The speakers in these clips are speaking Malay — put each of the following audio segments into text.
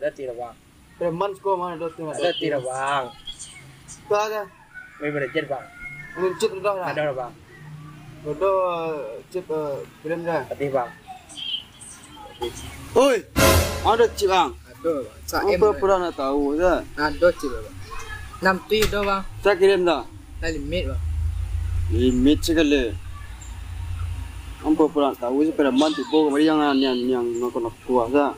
Ada tidak bang? Preman sekolah mana dosen? Ada tidak bang? Tak ada. May belajar bang? Mencip udah lah. Ada bang? Udah chip kirim dah. Pati bang? Oi, ada chip bang. Ada bang. Apa pernah nak tahu dah? Ada chip bang. 6 tu ada bang? Saya kirim dah. Dah limit bang. Limit sekali. Apa pernah tahu sih preman tu kau kemarin yang nak kuah dah.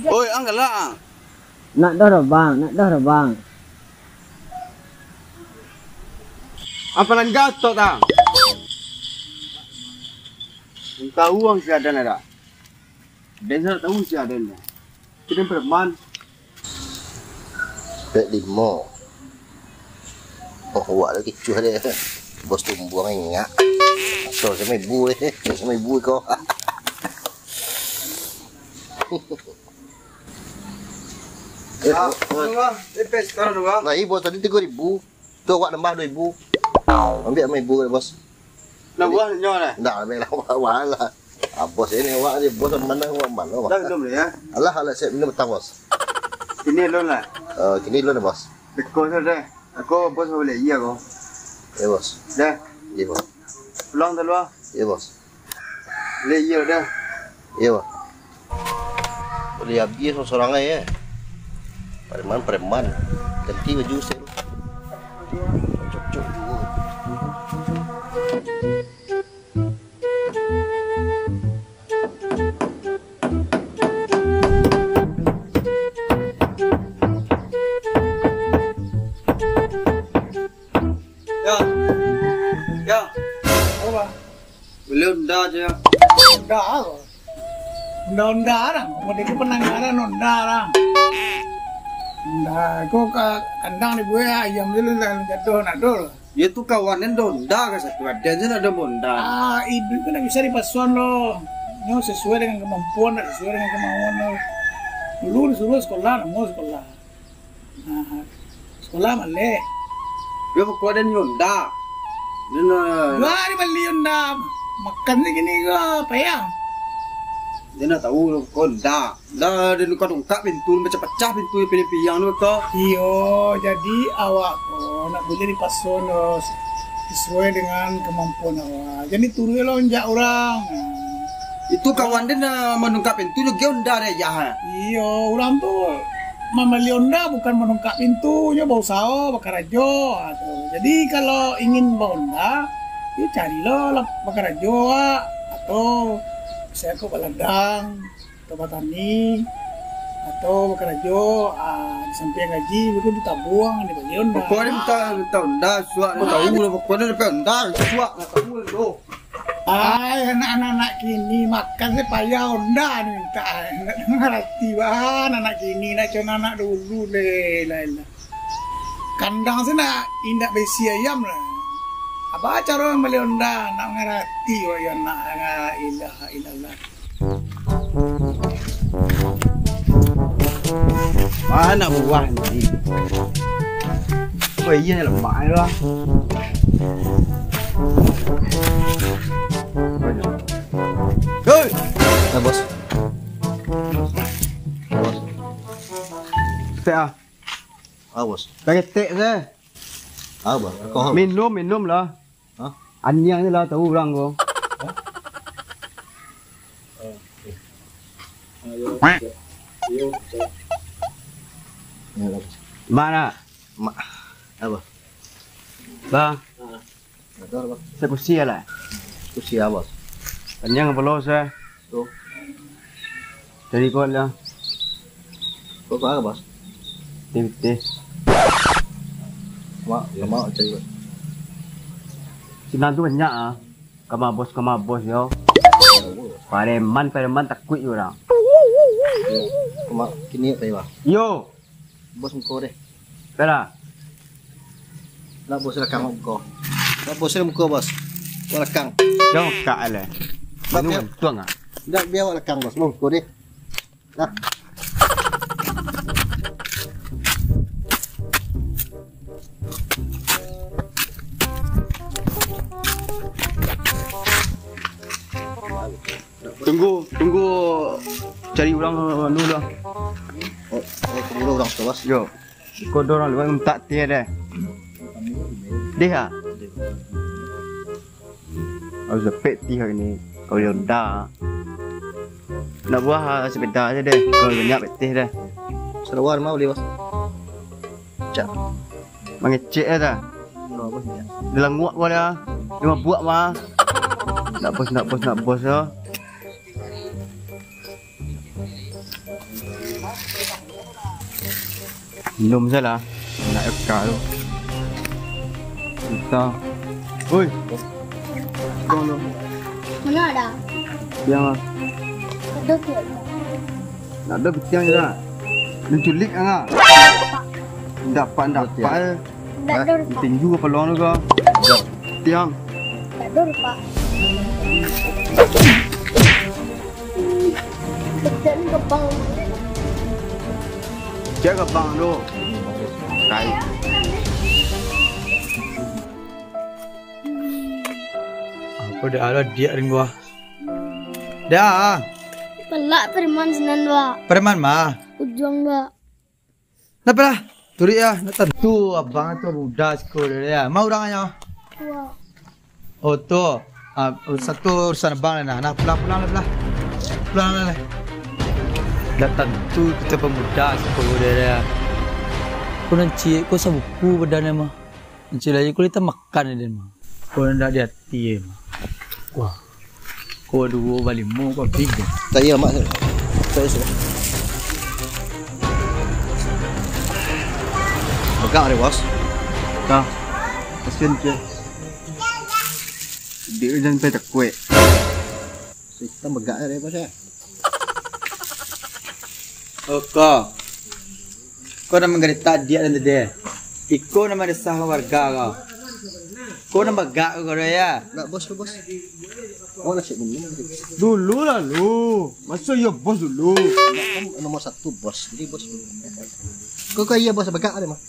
Oi, angkat lah. Nak dah bang. Apa nak gatot dah? Tahu uang si ada nada. Desa tahu si ada nada. Kirim preman. Dek limo. Oh, awak lagi cuh dia. Bos tu buang ingat. So, sama ibu deh. Sama ibu kau. Lepes sekarang dua. Nah, ibu tadi 3.000. Tu awak nambah 2.000. Ambil sama ibu bos. Nak buah nyawa dah. Dah, ambil awak lah. Bos ini awak ni bos mana awak mana. Dah belum ya? Allah saya minum petang bos. Ini lon lah. Kini dulu dah bos. Dekor dah. Aku bos boleh iya kau. Ya bos. Dah. Ya bos. Pulang dah luar. Ya bos. Le iya dah. Ya bos. Boleh habis seorang aja. Preman. Ganti baju saya. Cocok juga. Ya. Apa? Belum dah je. Dah kok. Unda-unda orang, mereka penanggaran unda orang. Unda, kau kandang di buaya ayam dulu lah jatuh nak dulu. Ya tu kawanan donda ke satu ada je ada bonda. Itu kan bisa dipasuan lo. Nyo sesuai dengan kemampuan, sesuai dengan kemauan lo. Dulu disuruh sekolah, mau sekolah. Nah, sekolah malah. Dia kawanan donda. Dan Dua di Bali unda. Makan ni gini ke payah. dia nak tahu konda. Dah dia luka dongkak pintu macam pecah pintu yang tu kau. Iyo, jadi awak ko nak boleh dipasuan lo sesuai dengan kemampuan awak. Jadi turun lo njak orang. Itu kawan dia nak menungkap pintu dia onda dia ya. Iyo, orang tu memeli onda bukan menungkap pintunya bau sao bakar ajo. Jadi kalau ingin bau onda, ya cari lo bakar ajo atau saya ke Baladang atau Batani atau Bakarajo di samping gaji itu ditabung di beli onda. Pokoknya minta onda suak nak tahu lah pokoknya dia onda suak nak tahu lo. Anak-anak kini makan saya payah onda ni minta. Nak ngerti bah anak kini nak cuma anak dulu le lah. Kandang saya nak indak besi ayam lah. Apa cara beli onda nak ngerti wah ya nak ilaha illallah. Mana buah ni? Oh iya lemak lah. Hei, Nah bos. Bos. teh ah. Bos. Pakai teh je. Bos. Kau Minum lah. Hah? Anyang ni lah tahu orang ko. Mana? Mak. Apa? Bang, Betul bos. saya kursi lah. Kursi bos. Anyang belum saya. Tu. Jadi kau lah. Kau apa bos? Teh. Mak, mak cari bos. Sinan tu banyak ah. Kama bos yo. Pareman takut yo orang. Mak kini apa bos? Yo, Bos muka deh. pera. Nak bos lekang muka. Nak bos muka bos. Bos lekang. Jangan kak le. Minum tuang ah. Nak biar bos lekang bos. Muka deh. Nah. Tunggu cari orang dulu lah. Keburu orang tu bos. Yo. Kau dorang luar tak tiada. Dia. Harus lepet tiga ini. Kau yang dah. Nak buah sepeda aja deh. Kalau banyak betih dah. Seruan mau beli bos. Cak. Mengecek dah. Dalam nguak kau dah. Dia buat mah. Nak bos dah. Minum saja lah. Nak ekar tu. Kita. Oi. Kau lu. Mana ada? Biar lah. Ada ke? Nak ada betiang je lah. Menculik kan? Dapat. Tak ada rupa. Tinju ke peluang tu kau? Tiang. Tak ada rupa. Betul ke bang? Cek ke bang tu. Kai. Apa dah ada dia ring gua. Dah. Pelak periman senan dua. Preman mah. Ujung dua. Kenapa lah? Turi ya, nak tentu abang tu muda sekolah dia. Mau orangnya? Dua. Oh tu. Satu urusan abang lah. Nah, pulang lah. Dah tentu kita pemuda sekolah dia. Kau nanti kau sabuku badannya mah. Nanti lagi kau kita makan dia mah. Kau nak dia hati mah. Wah. Kau dua balimu kau bingung. Tak ya mak. Saya sudah. Begak ni bos. Dah. Kasian je. Dia jangan petak kuih. Sistem begak ni bos ya. Kau nama gerita dia dan dia. Iko nama desah warga kau. Kau nama gak kau ya. Nak bos tu bos. Oh nak cek minum. Dulu lah lu. Masa ya bos dulu. Nomor 1 bos. Jadi bos. Kau kaya bos begak ni mah.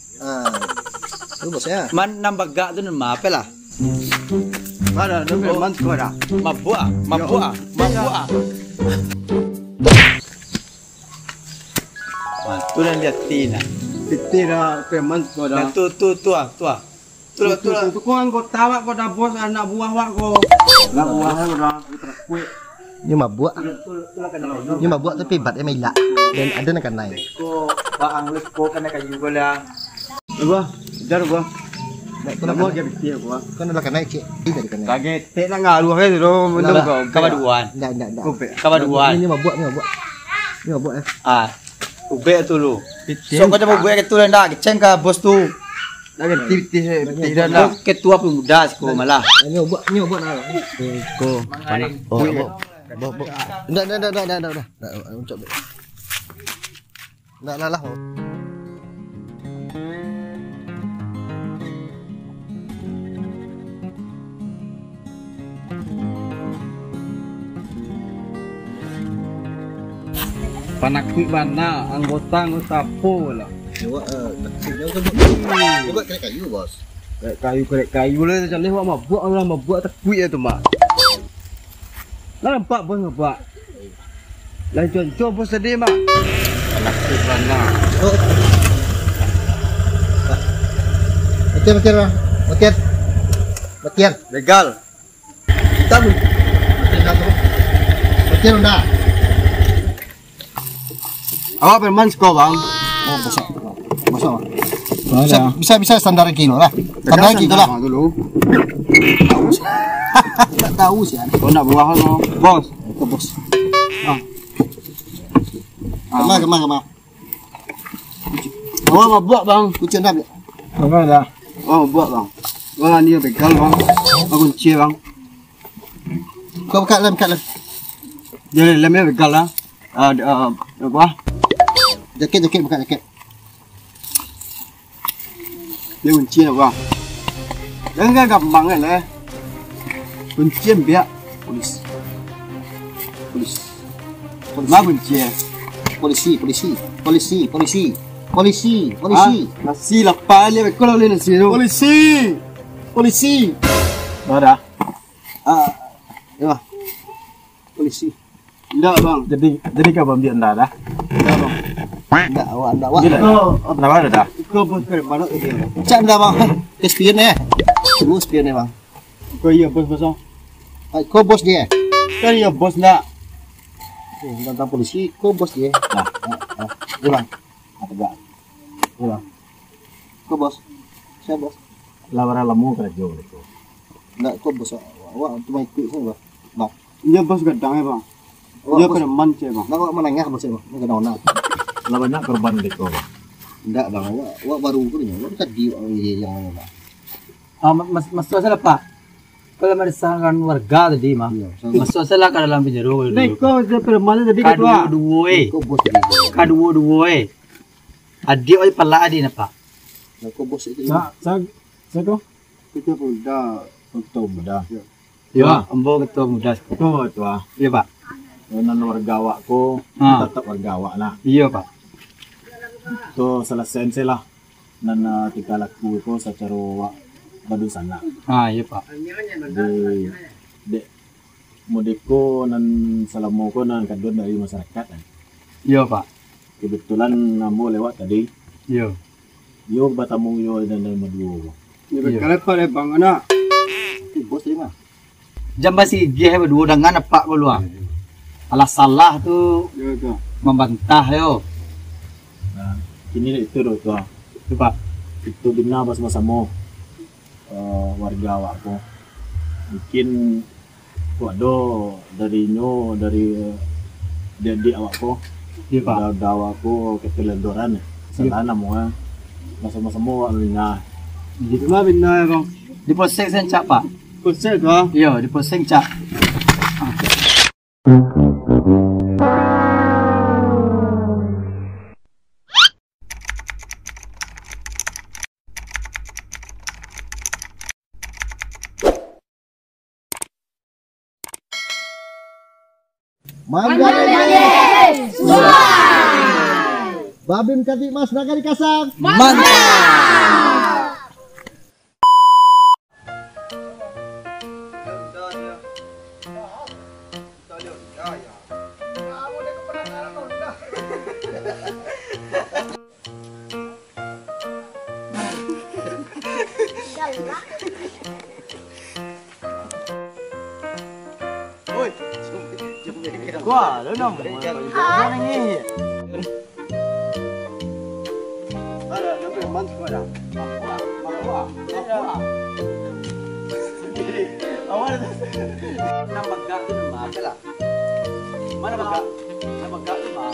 Tu bos ya. Man nama gak tu nama apa lah? Mana nama man kau dah? Mabua. Tu dah lihat Tina. Tina preman kau dah. Tu. Tu kau angkut tawa kau dah bos anak buah wak kau. Anak buah kau dah putra kuih. Ni mabuk. Ni mabuk tapi bat dia melak. Dan ada nak naik. Kau bang les kau kena kayu kau lah. Apa? Jar gua. Nak mau dia bikin gua. Kau nak naik cik. Ini dari kana. Kaget. Tak nak ngaruh ke tu benda kau. Kabaduan. Enggak. Kabaduan. Ini mabuk. Ni mabuk eh. Ubek tu lu. So kau jangan ubek tu dah. Keceng ke bos tu. Nak tidak nak ketua pemuda sekolah malah. Ni mabuk nak. Kau. Dah. Ucap. Dah lah. Panakui mana anggota po lah. Buat kerek kayu bos. Kerek kayu lah macam ni orang mabuk takui tu mak. Lah nampak bos mabuk. Lah contoh bos tadi mak. Panakui mana. Matian. Legal. Kita Matian dah. Awak berman sekolah bang. Oh, besar. Bisa standar kilo lah. Standar kilo lah. Dulu. Tak tahu sih. Kau nak buah no, bos. Itu bos. Kemana? Awak mabuk bang. Kucing dah. Apa dah? Oh, buat bang. Wah, ni begal bang. Aku kunci bang. Kau buka lem. Jadi lemnya begal lah. Apa? Jaket buka jaket. Dia kunci nak bang. Jangan gampang kan lah. Kunci biar polis. Mana kunci? Polisi. Nasi lapar ni kau dah boleh nasi tu. Polisi. Ada. Ya. polisi. Enggak bang. Jadi kapan dia anda dah? Enggak bang. Enggak awak enggak awak. Kenapa ada dah? Kau bos ke mana dia? Cak enggak bang. Ke spion ya. Tunggu spion ya bang. Kau iya bos bosong. Kau bos dia. Kan iya bos nak. Tentang polisi, kau bos dia. Nah. Ini bang. Apa enggak? Ini bang. Kau bos. Siapa bos? Lawara lemu kerja itu. Enggak, kau bos. Awak cuma ikut saja bang. Bang. Iya bos gedang ya bang. Iya kena manca bang. Nah, awak menengah bos ya bang. Ini kena ona. Lawannya korban itu. Enggak bang, awak baru punya. Awak tadi yang mana bang? Mas salah Pak. Kalau meresahkan warga tadi mah. Mas salah ke dalam penjara. Nih kau seperti mana tadi Kadua dua. Kau bos dia. Kadua dua. Adik oi pala adi na Pak. Nah, kau bos itu. Saya tu. Kita pun dah. Betul muda. Yo, ambo ketua muda. Betul tu ah. Iya Pak. Nan warga awakku Ah. tetap warga awak lah. Iya Pak. Tu selesai lah. Nan tika laku itu secara awak badu sana. Iya Pak. Di mudikku nan salamu ko nan kadon dari masyarakat. Iya Pak. Kebetulan ambo lewat tadi. Iya. Yo batamu yo dan madu. Iya kalau pada bang anak. Bos dia mah. Jam basi dia berdua dengan Pak Balua. Alah salah tu Iya tu. membantah yo. Nah, ini itu tu. Itu Pak. Itu bina sama-sama warga awakku. Mungkin ada dari dari awakku. Iya Pak. Ada awakku ketelendoran. Salah nama sama-sama alina. Di mana bina ya bang? Di posek sencak Pak. Kusel tu ah. Iya, di posek cak. Mangga Babim Kati Mas Nagari Kasang. Wah, lu nom. Jangan ni. Ada nampak mantu ada. Awal nak bagak tu nama apa lah? Mana bagak? Nak bagak tu mah.